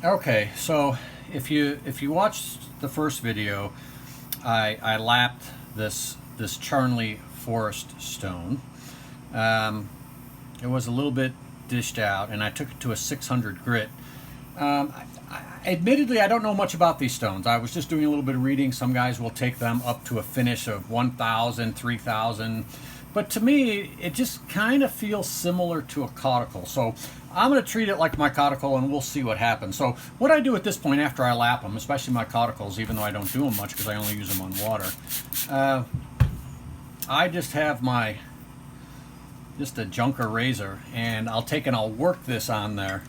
Okay, so if you watched the first video, I lapped this Charnley forest stone. It was a little bit dished out, and I took it to a 600 grit. Admittedly, I don't know much about these stones. I was just doing a little bit of reading. Some guys will take them up to a finish of 1,000, 3,000. But to me, it just kind of feels similar to a caudicle. So I'm going to treat it like my caudicle, and we'll see what happens. So what I do at this point after I lap them, especially my cauticles, even though I don't do them much because I only use them on water, I just have just a junker razor, and I'll take and I'll work this on there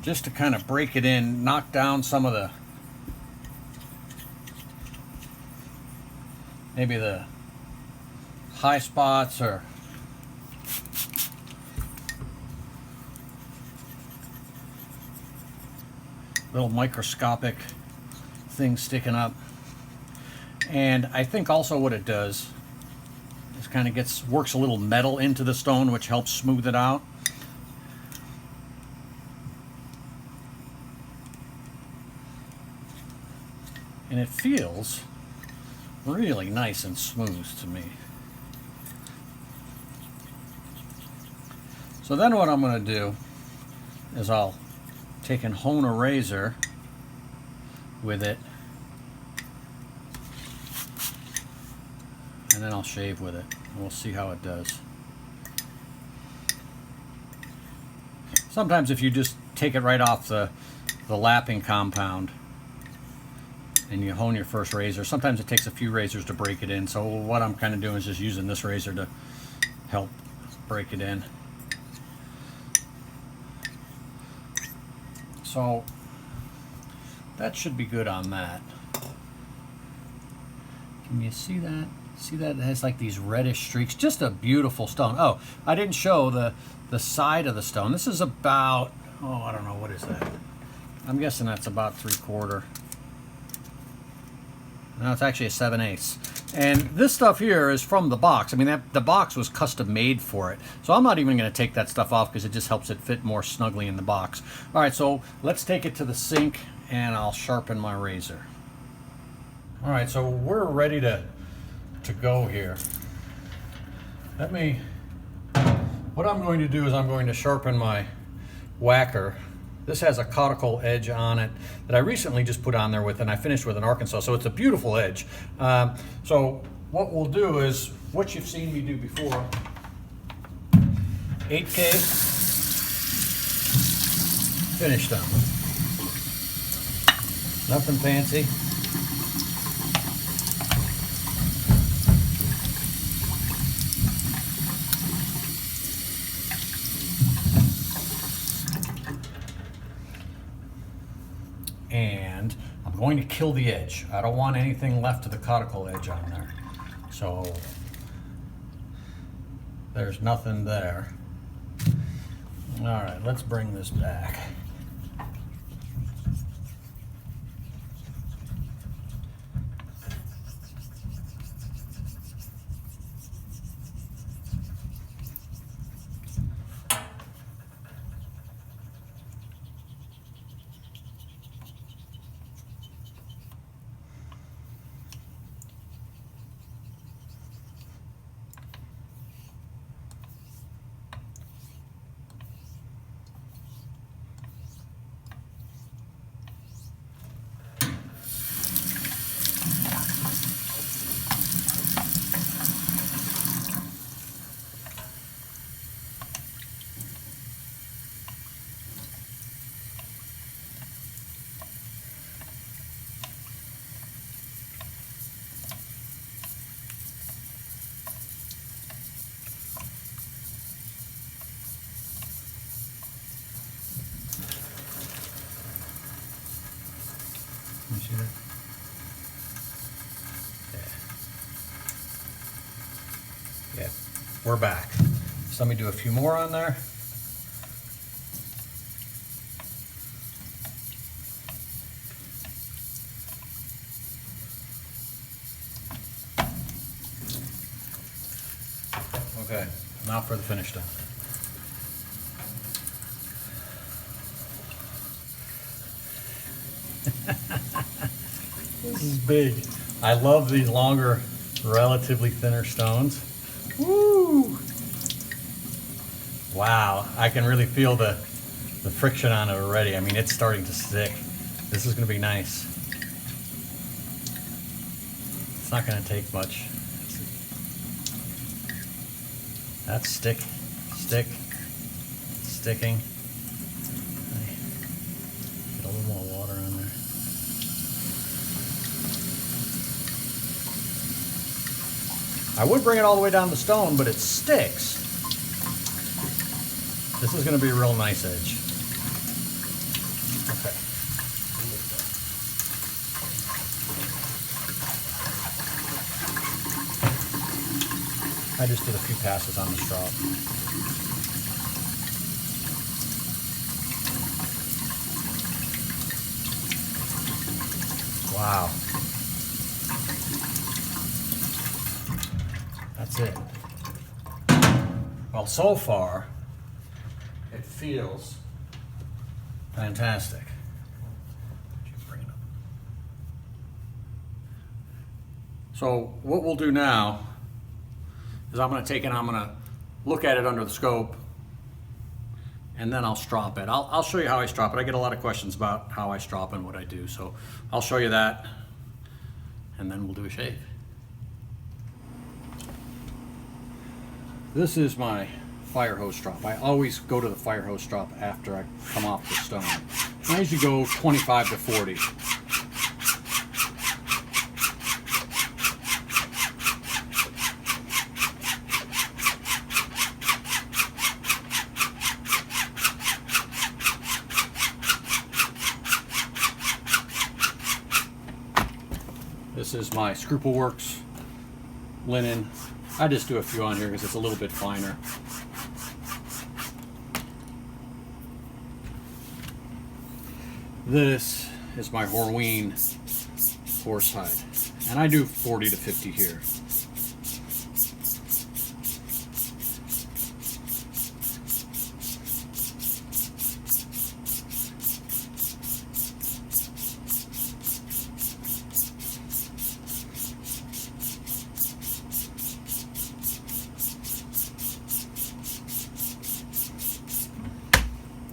just to kind of break it in, knock down some of the, maybe the high spots or little microscopic things sticking up. And I think also what it does is kind of works a little metal into the stone, which helps smooth it out. And it feels really nice and smooth to me. So then what I'm going to do is I'll take and hone a razor with it, and then I'll shave with it, and we'll see how it does. Sometimes if you just take it right off the lapping compound and you hone your first razor, sometimes it takes a few razors to break it in. So what I'm kind of doing is just using this razor to help break it in. So that should be good on that. Can you see that? See that it has like these reddish streaks? Just a beautiful stone. Oh, I didn't show the side of the stone. This is about, oh, I don't know, what is that? I'm guessing that's about 3/4. No, it's actually a 7/8. And this stuff here is from the box. I mean, the box was custom made for it. So I'm not even going to take that stuff off because it just helps it fit more snugly in the box. All right, so let's take it to the sink and I'll sharpen my razor. All right, so we're ready to go here. What I'm going to do is I'm going to sharpen my whacker. This has a caudicle edge on it that I recently just put on there with, and I finished with an Arkansas, so it's a beautiful edge. So what we'll do is what you've seen me do before. 8K, finish them. Nothing fancy. And I'm going to kill the edge. I don't want anything left of the caudicle edge on there. So there's nothing there. All right, let's bring this back. You see that? Yeah, we're back. So let me do a few more on there. Okay, now for the finish done. This is big. I love these longer, relatively thinner stones. Woo! Wow, I can really feel the friction on it already. I mean, it's starting to stick. This is going to be nice. It's not going to take much. That's sticking. Get a little more water on there. I would bring it all the way down the stone, but it sticks. This is going to be a real nice edge. Okay. I just did a few passes on the straw. Wow. That's it. Well, so far, it feels fantastic. Bring it up. So what we'll do now is I'm going to take it and I'm going to look at it under the scope, and then I'll strop it. I'll show you how I strop it. I get a lot of questions about how I strop and what I do, so I'll show you that, and then we'll do a shave. This is my fire hose strop. I always go to the fire hose strop after I come off the stone. I usually go 25 to 40. This is my Scruple Works linen. I just do a few on here because it's a little bit finer. This is my Horween horsehide, and I do 40 to 50 here.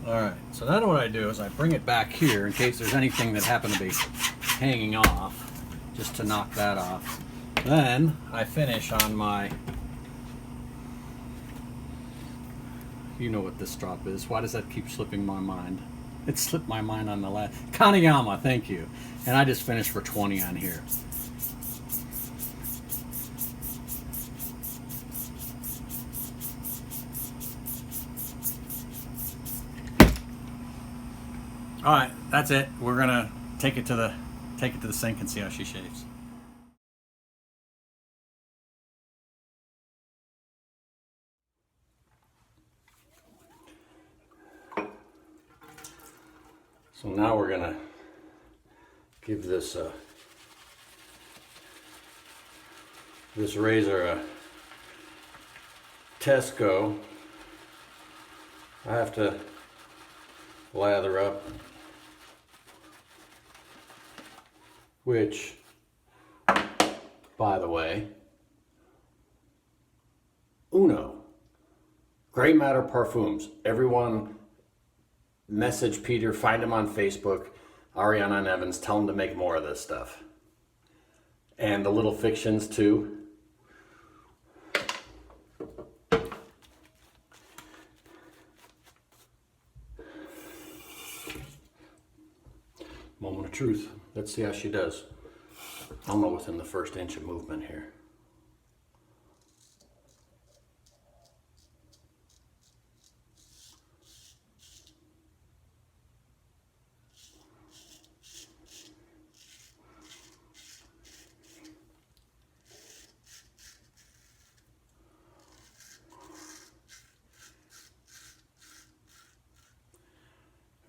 Alright, so then what I do is I bring it back here in case there's anything that happened to be hanging off, just to knock that off. Then I finish on my, you know what this strop is. Why does that keep slipping my mind? It slipped my mind on the last, Kanayama, thank you. And I just finished for 20 on here. All right, that's it. We're gonna take it to the sink and see how she shaves. So now we're gonna give this this razor a test go. I have to lather up, which, by the way, Uno, Gray Matter Parfums. Everyone message Peter, find him on Facebook, Ariana and Evans, tell him to make more of this stuff. And the Little Fictions too. Moment of truth. Let's see how she does. I'm not within the first inch of movement here.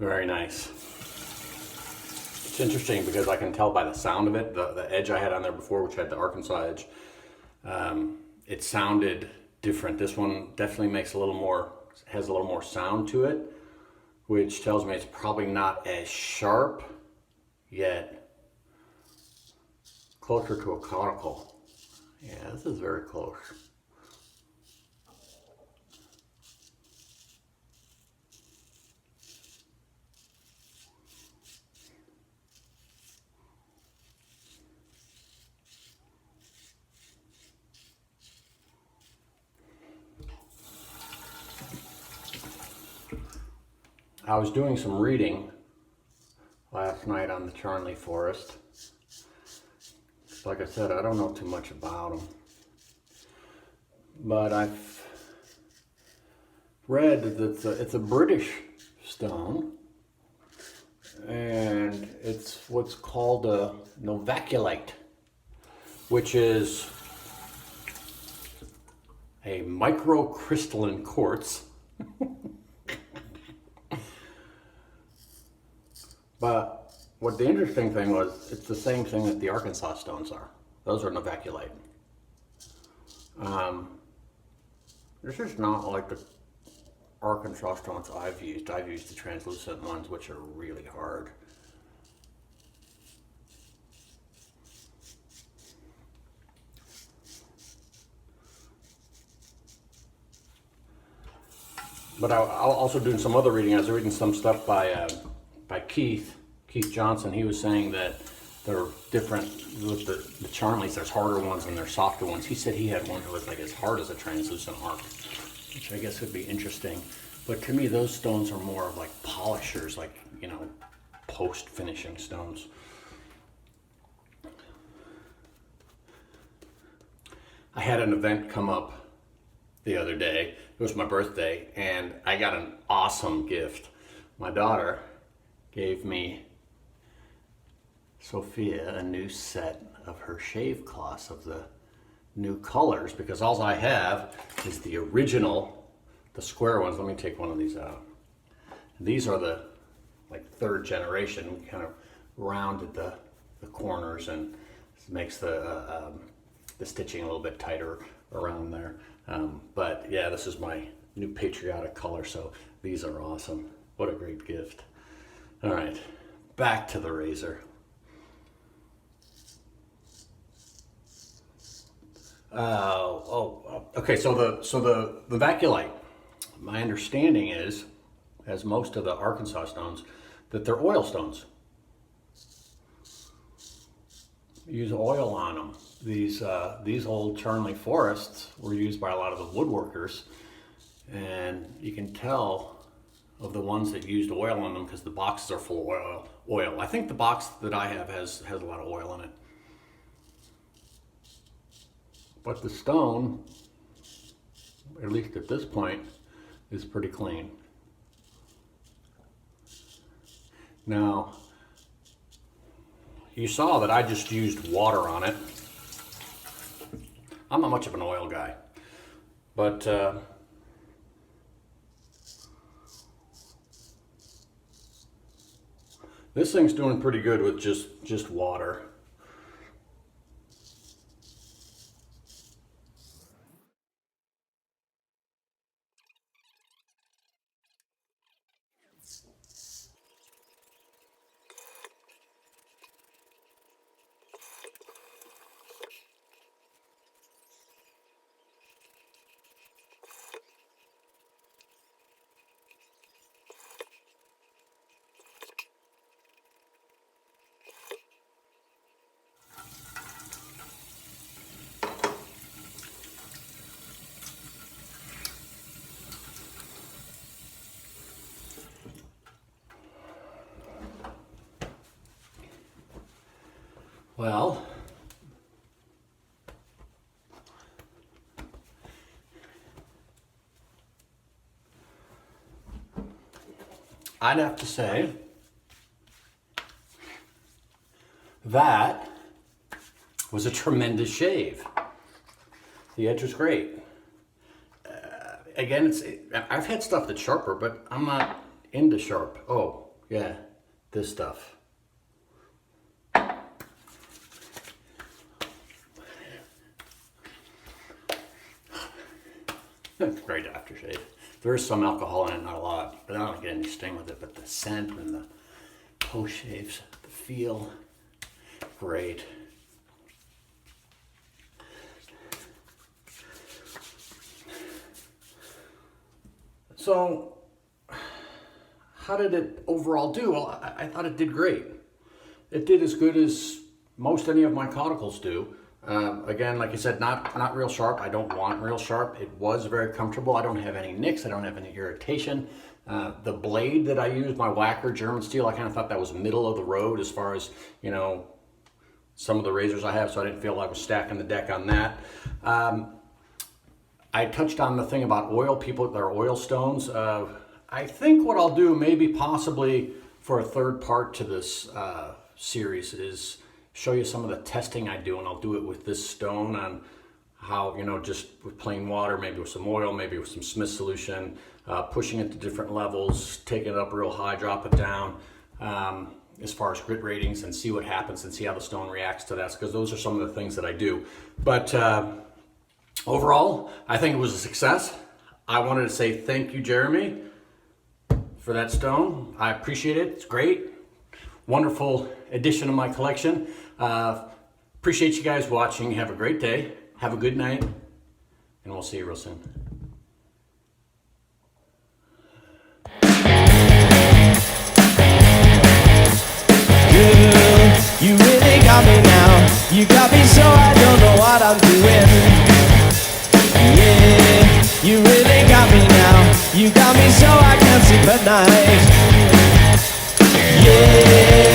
Very nice. It's interesting because I can tell by the sound of it, the edge I had on there before, which had the Arkansas edge, it sounded different. This one definitely makes a little more, has a little more sound to it, which tells me it's probably not as sharp yet closer to a conical. Yeah, this is very close. I was doing some reading last night on the Charnley forest. Like I said, I don't know too much about them, but I've read that it's a British stone, and it's what's called a novaculite, which is a microcrystalline quartz. But what the interesting thing was, it's the same thing that the Arkansas stones are. Those are novaculite. This is not like the Arkansas stones I've used. I've used the translucent ones, which are really hard. But I'll also do some other reading. I was reading some stuff by Keith Johnson. He was saying that they're different with the Charnleys. There's harder ones and there's softer ones. He said he had one that was like as hard as a translucent arc, which I guess would be interesting. But to me, those stones are more of like polishers, like, you know, post-finishing stones. I had an event come up the other day. It was my birthday, and I got an awesome gift. My daughter gave me, Sophia, a new set of her shave cloths of the new colors, because all I have is the original, the square ones. Let me take one of these out. These are the like third generation. We kind of rounded the corners, and this makes the stitching a little bit tighter around there. But yeah, this is my new patriotic color, so these are awesome. What a great gift. All right, back to the razor. Okay, so the vaculite, my understanding is, as most of the Arkansas stones, that they're oil stones. You use oil on them. These old Charnley forests were used by a lot of the woodworkers, and you can tell of the ones that used oil on them because the boxes are full of oil. I think the box that I have has a lot of oil in it. But the stone, at least at this point, is pretty clean. Now, you saw that I just used water on it. I'm not much of an oil guy, but this thing's doing pretty good with just water. Well, I'd have to say that was a tremendous shave. The edge was great. Again, I've had stuff that's sharper, but I'm not into sharp. Oh, yeah, this stuff. Great aftershave. There is some alcohol in it, not a lot, but I don't get any sting with it. But the scent and the toe shaves feel great. So, how did it overall do? Well, I thought it did great. It did as good as most any of my cauticles do. Again, like I said, not real sharp. I don't want real sharp. It was very comfortable. I don't have any nicks. I don't have any irritation. The blade that I used, my Whacker German steel, I kind of thought that was middle of the road as far as, you know, some of the razors I have, so I didn't feel like I was stacking the deck on that. I touched on the thing about oil, people that are oil stones. I think what I'll do, maybe possibly for a third part to this series, is show you some of the testing I do, and I'll do it with this stone on how, you know, just with plain water, maybe with some oil, maybe with some Smith solution, pushing it to different levels, taking it up real high, drop it down, as far as grit ratings, and see what happens and see how the stone reacts to that, because those are some of the things that I do. But overall, I think it was a success. I wanted to say thank you, Jeremy, for that stone. I appreciate it. It's great. Wonderful addition to my collection. Appreciate you guys watching. Have a great day. Have a good night. And we'll see you real soon. You really got me now. You got me so I don't know what I'm doing. Yeah, you really got me now. You got me so I can't sleep at night. Yeah.